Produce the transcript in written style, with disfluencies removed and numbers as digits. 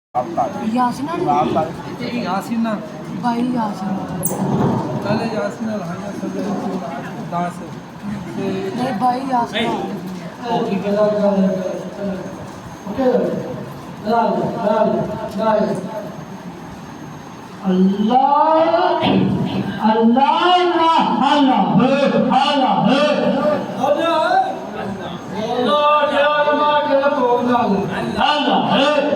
यासिना यासिना भाई यासिना पहले यासिना रहा सब दास नहीं भाई यासिना अल्लाह अल्लाह अल्लाह अल्लाह